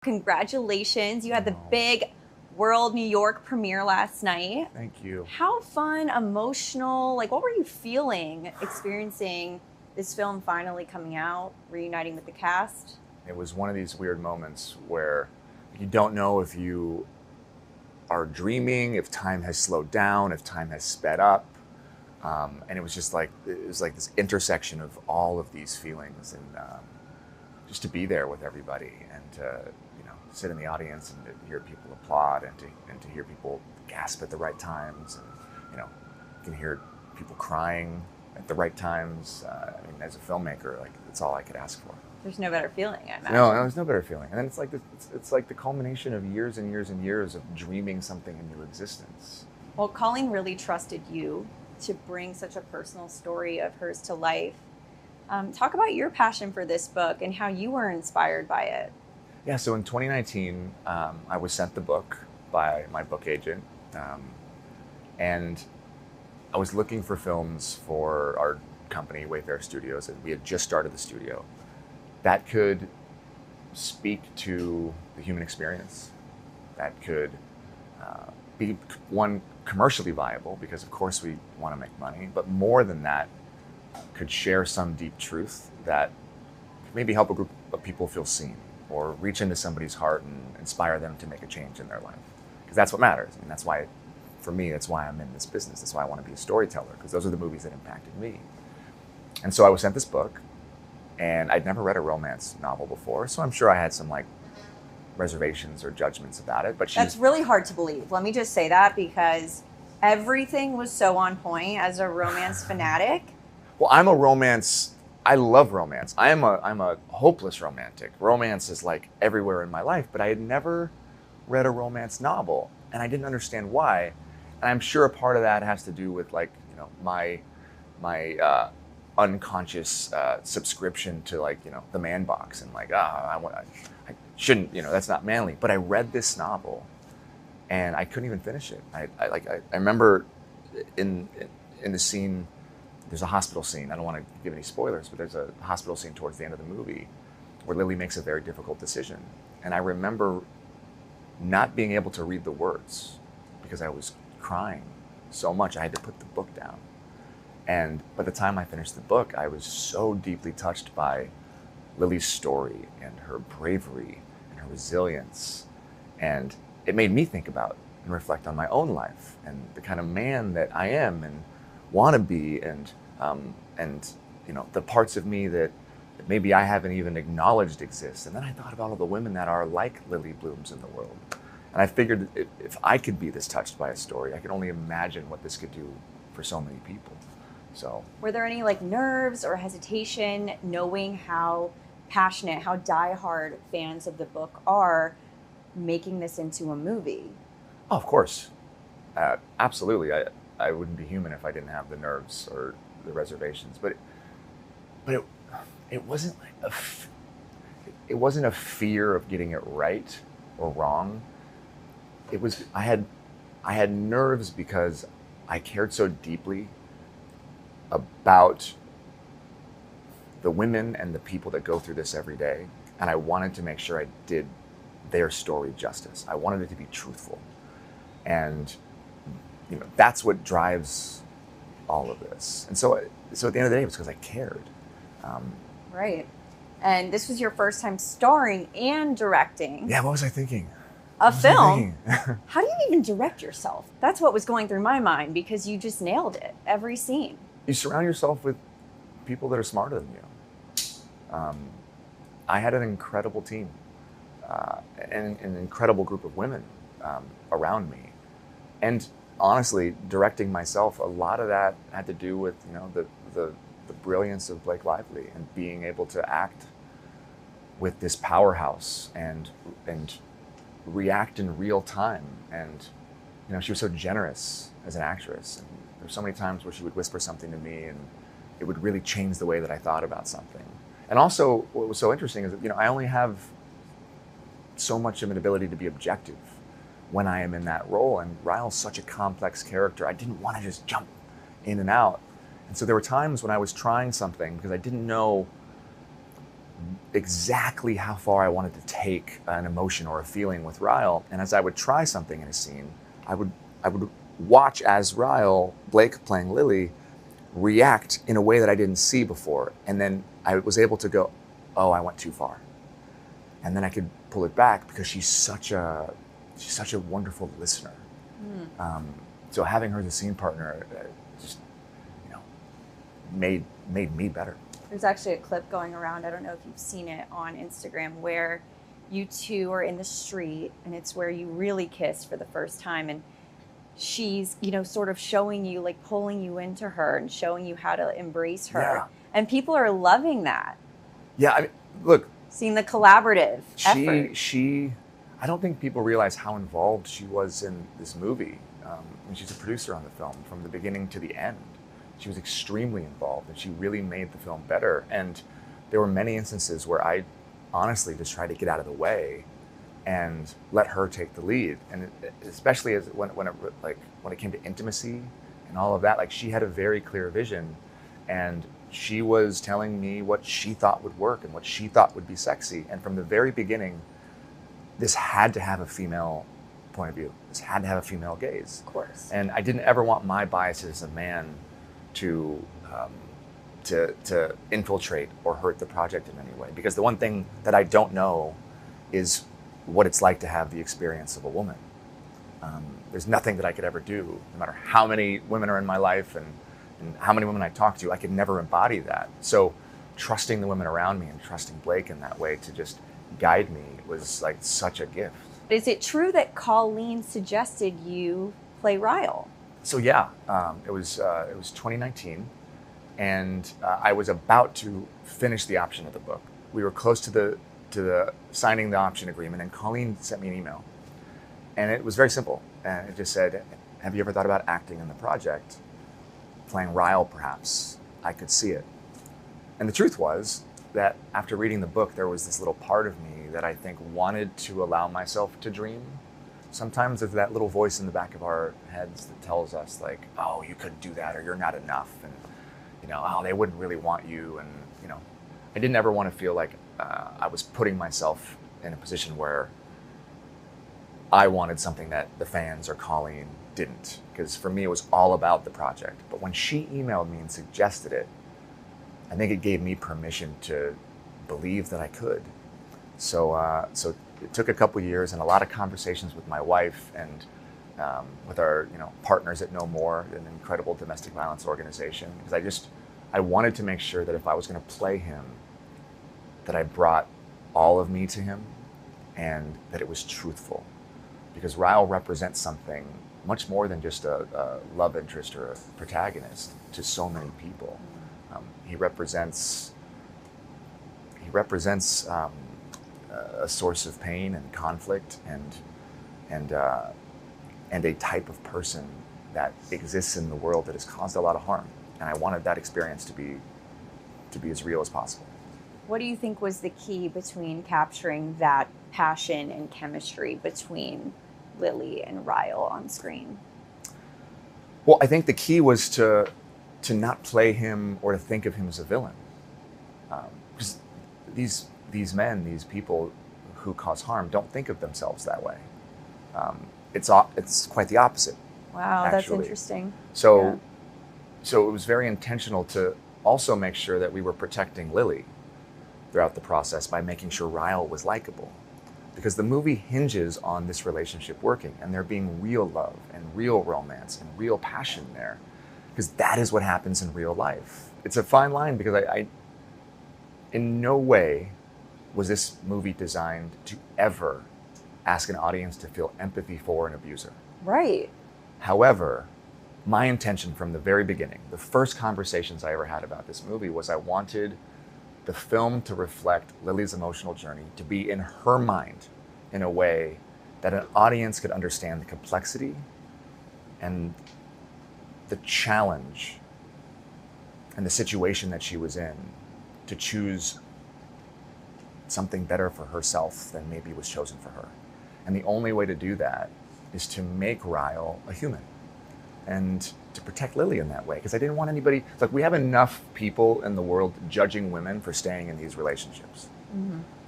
Congratulations. You had the big World New York premiere last night. Thank you. How fun, emotional, like what were you feeling experiencing this film finally coming out, reuniting with the cast? It was one of these weird moments where you don't know if you are dreaming, if time has slowed down, if time has sped up. And it was just like, this intersection of all of these feelings, and just to be there with everybody and to, sit in the audience and to hear people applaud and to hear people gasp at the right times. And, you can hear people crying at the right times. As a filmmaker, that's all I could ask for. There's no better feeling, I imagine. No, there's no better feeling. And then it's like the culmination of years and years and years of dreaming something into existence. Well, Colleen really trusted you to bring such a personal story of hers to life. Talk about your passion for this book and how you were inspired by it. Yeah, so in 2019, I was sent the book by my book agent, and I was looking for films for our company, Wayfair Studios, and we had just started the studio, that could speak to the human experience, that could be, one, commercially viable, because of course we want to make money, but more than that, could share some deep truth that could maybe help a group of people feel seen, or reach into somebody's heart and inspire them to make a change in their life. Because that's what matters. That's why, for me, that's why I'm in this business. That's why I want to be a storyteller, because those are the movies that impacted me. And so I was sent this book, and I'd never read a romance novel before, so I'm sure I had some reservations or judgments about it. But that's really hard to believe. Let me just say that, because everything was so on point as a romance fanatic. Well, I love romance. I'm a hopeless romantic. Romance is everywhere in my life, but I had never read a romance novel, and I didn't understand why. And I'm sure a part of that has to do with my unconscious subscription to the man box, and I shouldn't, that's not manly. But I read this novel, and I couldn't even finish it. I remember in the scene. There's a hospital scene. I don't want to give any spoilers, but there's a hospital scene towards the end of the movie where Lily makes a very difficult decision. And I remember not being able to read the words because I was crying so much. I had to put the book down. And by the time I finished the book, I was so deeply touched by Lily's story and her bravery and her resilience. And it made me think about and reflect on my own life and the kind of man that I am and want to be, and the parts of me that maybe I haven't even acknowledged exist. And then I thought about all the women that are like Lily Blooms in the world. And I figured if I could be this touched by a story, I could only imagine what this could do for so many people. So, were there any nerves or hesitation knowing how passionate, how diehard fans of the book are making this into a movie? Oh, of course. Absolutely. I wouldn't be human if I didn't have the nerves or the reservations. But it wasn't it wasn't a fear of getting it right or wrong. It was I had nerves because I cared so deeply about the women and the people that go through this every day, and I wanted to make sure I did their story justice. I wanted it to be truthful, and that's what drives all of this. And so at the end of the day, it was because I cared. Right. And this was your first time starring and directing. Yeah, what was I thinking? A film. How do you even direct yourself? That's what was going through my mind, because you just nailed it, every scene. You surround yourself with people that are smarter than you. I had an incredible team and an incredible group of women around me. And honestly, directing myself, a lot of that had to do with the brilliance of Blake Lively and being able to act with this powerhouse and react in real time. And she was so generous as an actress. And there were so many times where she would whisper something to me, and it would really change the way that I thought about something. And also, what was so interesting is that I only have so much of an ability to be objective when I am in that role. And Ryle's such a complex character. I didn't want to just jump in and out. And so there were times when I was trying something because I didn't know exactly how far I wanted to take an emotion or a feeling with Ryle. And as I would try something in a scene, I would watch as Ryle, Blake playing Lily, react in a way that I didn't see before. And then I was able to go, oh, I went too far. And then I could pull it back because she's such a wonderful listener. So having her as a scene partner just, you know, made me better. There's actually a clip going around, I don't know if you've seen it on Instagram, where you two are in the street and it's where you really kissed for the first time, and she's, you know, sort of showing you, like pulling you into her and showing you how to embrace her. Yeah. And people are loving that. Yeah, I mean, look. Seeing the collaborative effort. I don't think people realize how involved she was in this movie. When she's a producer on the film from the beginning to the end. She was extremely involved and she really made the film better. And there were many instances where I honestly just tried to get out of the way and let her take the lead. And especially as when it came to intimacy and all of that, like she had a very clear vision and she was telling me what she thought would work and what she thought would be sexy. And from the very beginning, this had to have a female point of view. This had to have a female gaze. Of course. And I didn't ever want my biases as a man to infiltrate or hurt the project in any way. Because the one thing that I don't know is what it's like to have the experience of a woman. There's nothing that I could ever do, no matter how many women are in my life and how many women I talk to, I could never embody that. So trusting the women around me and trusting Blake in that way to just guide me was like such a gift. Is it true that Colleen suggested you play Ryle? So yeah, it was 2019, and I was about to finish the option of the book. We were close to the signing the option agreement, and Colleen sent me an email, and it was very simple. And it just said, "Have you ever thought about acting in the project, playing Ryle perhaps? I could see it." And the truth was that after reading the book, there was this little part of me that I think wanted to allow myself to dream. Sometimes there's that little voice in the back of our heads that tells us like, oh, you couldn't do that, or you're not enough, and you know, oh, they wouldn't really want you, and you know, I didn't ever want to feel like I was putting myself in a position where I wanted something that the fans or Colleen didn't, because for me it was all about the project. But when she emailed me and suggested it, I think it gave me permission to believe that I could. So it took a couple years and a lot of conversations with my wife and with our partners at No More, an incredible domestic violence organization, because I wanted to make sure that if I was going to play him, that I brought all of me to him and that it was truthful. Because Ryle represents something much more than just a love interest or a protagonist to so many people. He represents a source of pain and conflict and a type of person that exists in the world that has caused a lot of harm. And I wanted that experience to be as real as possible. What do you think was the key between capturing that passion and chemistry between Lily and Ryle on screen? Well, I think the key was to not play him or to think of him as a villain. Because these men, these people who cause harm, don't think of themselves that way. It's quite the opposite. Wow, actually. That's interesting. So it was very intentional to also make sure that we were protecting Lily throughout the process by making sure Ryle was likable. Because the movie hinges on this relationship working and there being real love and real romance and real passion there. Because that is what happens in real life. It's a fine line because I in no way was this movie designed to ever ask an audience to feel empathy for an abuser. Right. However, my intention from the very beginning, the first conversations I ever had about this movie was I wanted the film to reflect Lily's emotional journey, to be in her mind in a way that an audience could understand the complexity and the challenge and the situation that she was in to choose something better for herself than maybe was chosen for her. And the only way to do that is to make Ryle a human and to protect Lily in that way. Because I didn't want anybody, like, we have enough people in the world judging women for staying in these relationships.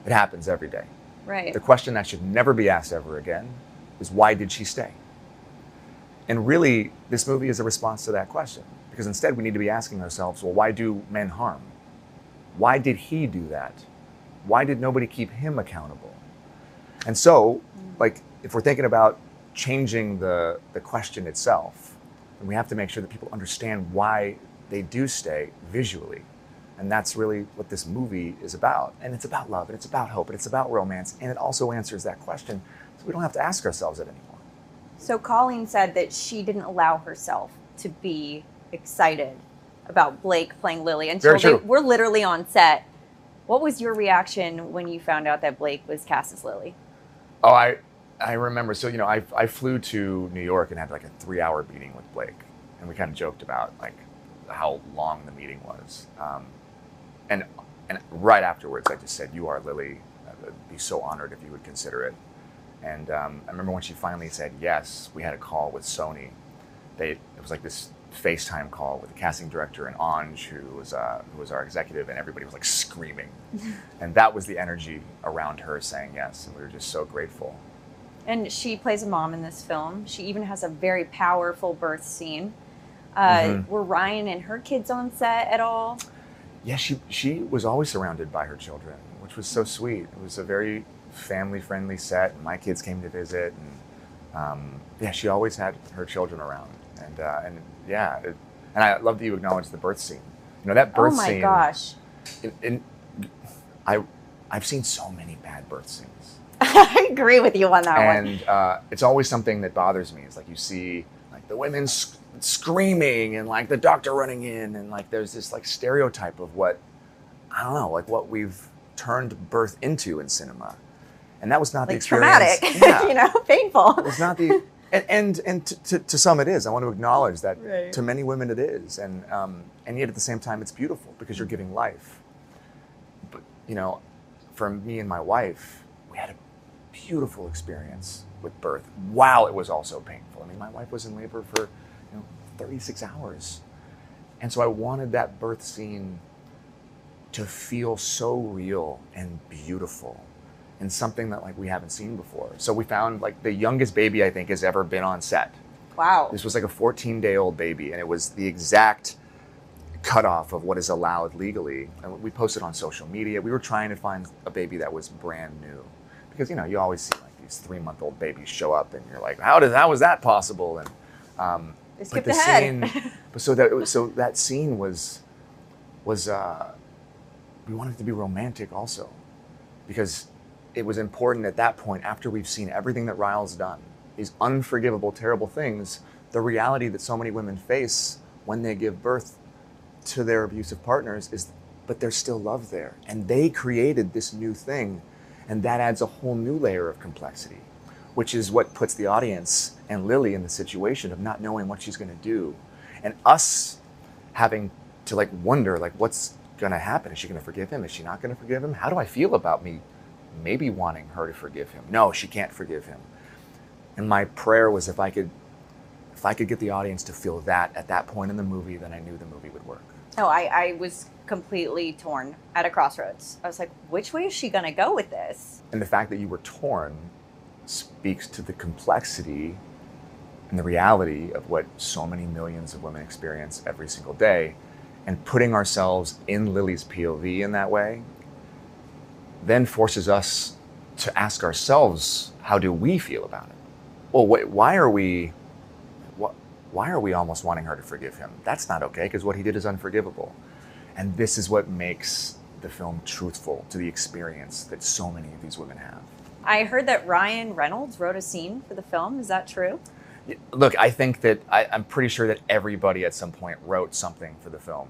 It happens every day. Right. The question that should never be asked ever again is, why did she stay? And really, this movie is a response to that question. Because instead we need to be asking ourselves, well, why do men harm? Why did he do that? Why did nobody keep him accountable? And so, like, if we're thinking about changing the question itself, then we have to make sure that people understand why they do stay visually. And that's really what this movie is about. And it's about love, and it's about hope, and it's about romance, and it also answers that question, so we don't have to ask ourselves it anymore. So Colleen said that she didn't allow herself to be excited about Blake playing Lily until they were literally on set. What was your reaction when you found out that Blake was cast as Lily? Oh, I remember. So, you know, I flew to New York and had like a 3-hour meeting with Blake. And we kind of joked about like how long the meeting was. And right afterwards, I just said, "You are Lily. I'd be so honored if you would consider it." And I remember when she finally said yes, we had a call with Sony. It was like this FaceTime call with the casting director and Anj, who was our executive, and everybody was like screaming. And that was the energy around her saying yes, and we were just so grateful. And she plays a mom in this film. She even has a very powerful birth scene. Were Ryan and her kids on set at all? Yeah, she was always surrounded by her children, which was so sweet. It was a very family-friendly set, and my kids came to visit, and yeah, she always had her children around, and yeah, and I love that you acknowledge the birth scene. You know, that birth scene. Oh my gosh! I've seen so many bad birth scenes. I agree with you on that one. And it's always something that bothers me. It's like you see like the women screaming and like the doctor running in, and like there's this like stereotype of what, I don't know, like what we've turned birth into in cinema. And that was not like the experience. Traumatic, yeah. You know, painful. It was not the, and to some it is. I want to acknowledge that to many women it is, and yet at the same time it's beautiful because you're giving life. But you know, for me and my wife, we had a beautiful experience with birth. While it was also painful. I mean, my wife was in labor for 36 hours, and so I wanted that birth scene to feel so real and beautiful. And something that like we haven't seen before. So we found like the youngest baby I think has ever been on set. Wow. This was like a 14-day-old baby, and it was the exact cutoff of what is allowed legally. And we posted on social media. We were trying to find a baby that was brand new, because you know you always see like these 3-month-old babies show up, and you're like, how was that possible? And they skipped ahead. So that scene was we wanted it to be romantic also, because it was important at that point, after we've seen everything that Ryle's done, these unforgivable, terrible things, the reality that so many women face when they give birth to their abusive partners is, but there's still love there. And they created this new thing, and that adds a whole new layer of complexity, which is what puts the audience and Lily in the situation of not knowing what she's gonna do. And us having to like wonder, like, what's gonna happen? Is she gonna forgive him? Is she not gonna forgive him? How do I feel about me maybe wanting her to forgive him? No, she can't forgive him. And my prayer was if I could get the audience to feel that at that point in the movie, then I knew the movie would work. Oh, I was completely torn at a crossroads. I was like, which way is she gonna go with this? And the fact that you were torn speaks to the complexity and the reality of what so many millions of women experience every single day. And putting ourselves in Lily's POV in that way then forces us to ask ourselves, how do we feel about it? Well, why are we almost wanting her to forgive him? That's not okay, because what he did is unforgivable. And this is what makes the film truthful to the experience that so many of these women have. I heard that Reynolds wrote a scene for the film. Is that true? Look, I think that I'm pretty sure that everybody at some point wrote something for the film.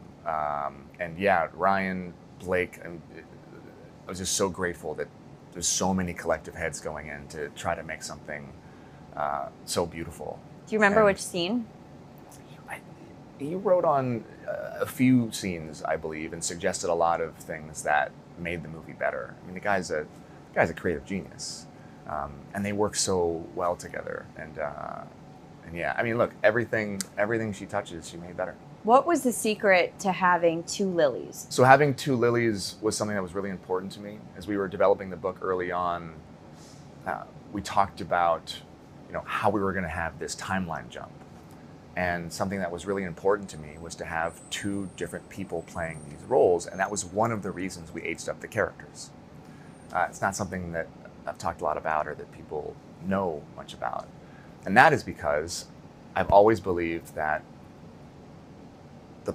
And yeah, Ryan, Blake, and I was just so grateful that there's so many collective heads going in to try to make something so beautiful. Do you remember which scene? He wrote on a few scenes, I believe, and suggested a lot of things that made the movie better. I mean, the guy's a creative genius, and they work so well together. And yeah, I mean, look, everything she touches, she made better. What was the secret to having two Lilies? So having two Lilies was something that was really important to me. As we were developing the book early on, we talked about, how we were going to have this timeline jump. And something that was really important to me was to have two different people playing these roles. And that was one of the reasons we aged up the characters. It's not something that I've talked a lot about or that people know much about. And that is because I've always believed that the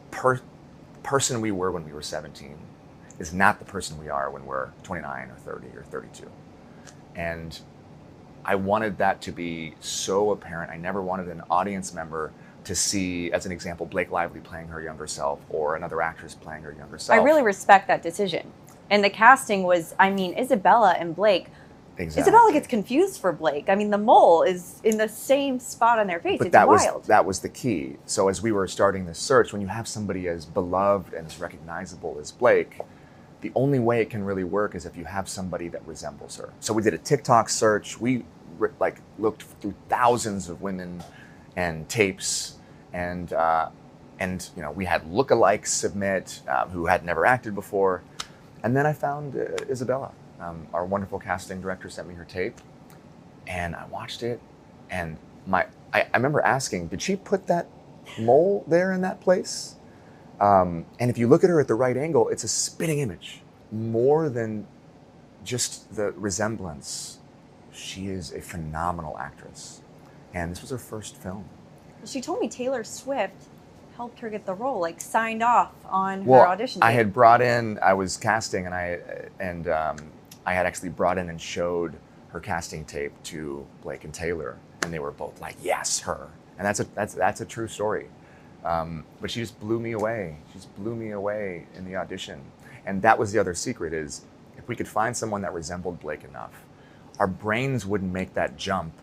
person we were when we were 17 is not the person we are when we're 29 or 30 or 32. And I wanted that to be so apparent. I never wanted an audience member to see, as an example, Blake Lively playing her younger self or another actress playing her younger self. I really respect that decision. And the casting was, Isabela and Blake. Exactly. Isabela gets confused for Blake. The mole is in the same spot on their face. But it's that wild. that was the key. So as we were starting this search, when you have somebody as beloved and as recognizable as Blake, the only way it can really work is if you have somebody that resembles her. So we did a TikTok search. We looked through thousands of women and tapes, and we had lookalikes submit who had never acted before, and then I found Isabela. Our wonderful casting director sent me her tape, and I watched it, and I remember asking, did she put that mole there in that place? And if you look at her at the right angle, it's a spitting image. More than just the resemblance, she is a phenomenal actress. And this was her first film. She told me Taylor Swift helped her get the role, signed off on her audition tape. I was casting, and I had actually brought in and showed her casting tape to Blake and Taylor, and they were both like, yes, her. And that's a true story. But she just blew me away. She just blew me away in the audition. And that was the other secret, is if we could find someone that resembled Blake enough, our brains wouldn't make that jump,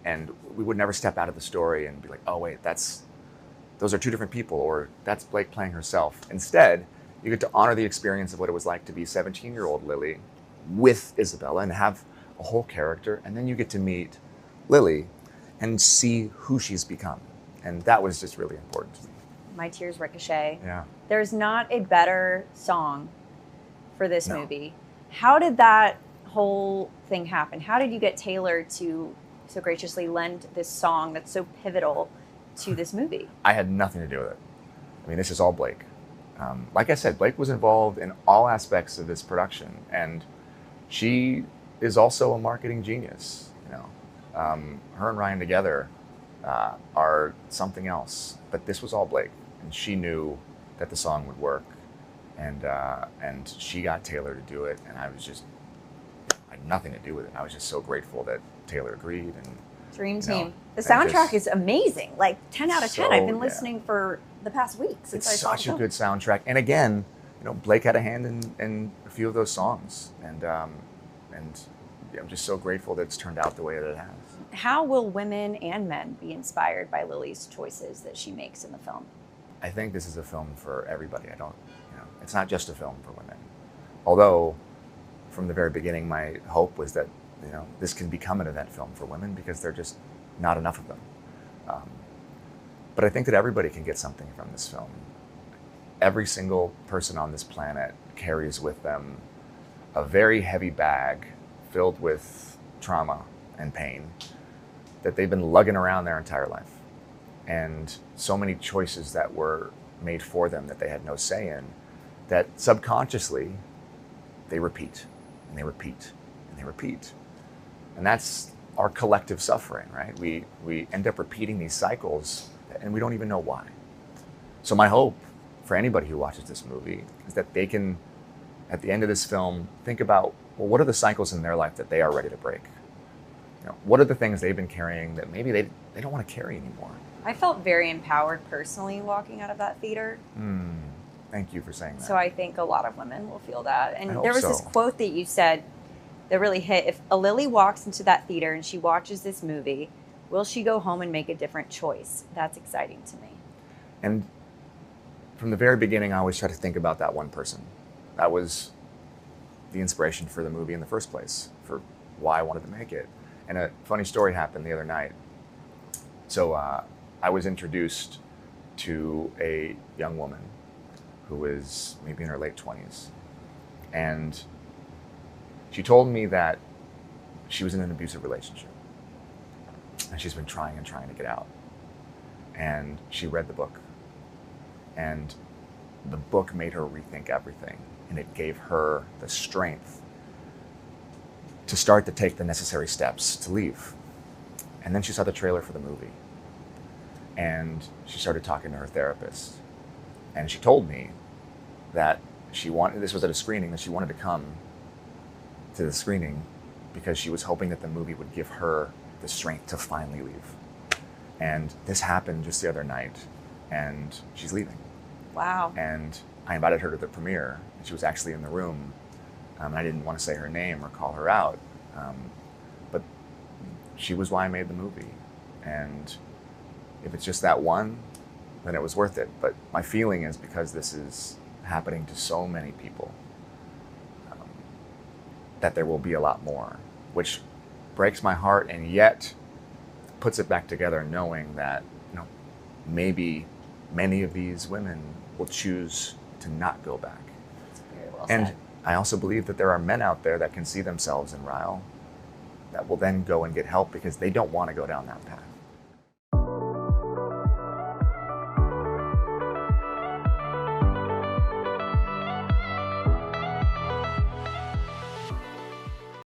and we would never step out of the story and be like, oh wait, those are two different people, or that's Blake playing herself. Instead, you get to honor the experience of what it was like to be 17-year-old Lily with Isabela and have a whole character, and then you get to meet Lily and see who she's become. And that was just really important to me. My Tears Ricochet. Yeah. There's not a better song for this movie. How did that whole thing happen? How did you get Taylor to so graciously lend this song that's so pivotal to this movie? I had nothing to do with it. This is all Blake. Like I said, Blake was involved in all aspects of this production, and she is also a marketing genius. Her and Ryan together are something else. But this was all Blake, and she knew that the song would work, and she got Taylor to do it, and I had nothing to do with it. I was just so grateful that Taylor agreed. And Dream team. The soundtrack is amazing. 10 out of 10. I've been listening for the past week since I saw it. It's such a good soundtrack. And again, Blake had a hand in a few of those songs, and I'm just so grateful that it's turned out the way that it has. How will women and men be inspired by Lily's choices that she makes in the film? I think this is a film for everybody. It's not just a film for women. Although, from the very beginning, my hope was that, this can become an event film for women, because there are just not enough of them. But I think that everybody can get something from this film. Every single person on this planet carries with them a very heavy bag filled with trauma and pain that they've been lugging around their entire life. And so many choices that were made for them that they had no say in, that subconsciously they repeat and they repeat and they repeat. And that's our collective suffering, right? We end up repeating these cycles and we don't even know why. So my hope for anybody who watches this movie is that they can, at the end of this film, think about, well, what are the cycles in their life that they are ready to break? What are the things they've been carrying that maybe they don't want to carry anymore? I felt very empowered personally walking out of that theater. Thank you for saying that. So I think a lot of women will feel that. And I there was hope this so. quote that you said that really hit. If a Lily walks into that theater and she watches this movie, will she go home and make a different choice? That's exciting to me. And from the very beginning, I always try to think about that one person. That was the inspiration for the movie in the first place, for why I wanted to make it. And a funny story happened the other night. So I was introduced to a young woman who was maybe in her late 20s. And she told me that she was in an abusive relationship. And she's been trying and trying to get out. And she read the book. And the book made her rethink everything. And it gave her the strength to start to take the necessary steps to leave. And then she saw the trailer for the movie. And she started talking to her therapist. And she told me that this was at a screening, that she wanted to come to the screening because she was hoping that the movie would give her the strength to finally leave. And this happened just the other night, and she's leaving. Wow. And I invited her to the premiere, and she was actually in the room. And I didn't want to say her name or call her out, but she was why I made the movie. And if it's just that one, then it was worth it. But my feeling is, because this is happening to so many people, that there will be a lot more, which breaks my heart and yet puts it back together, knowing that, maybe many of these women will choose to not go back. That's very well And said. I also believe that there are men out there that can see themselves in Ryle that will then go and get help because they don't want to go down that path.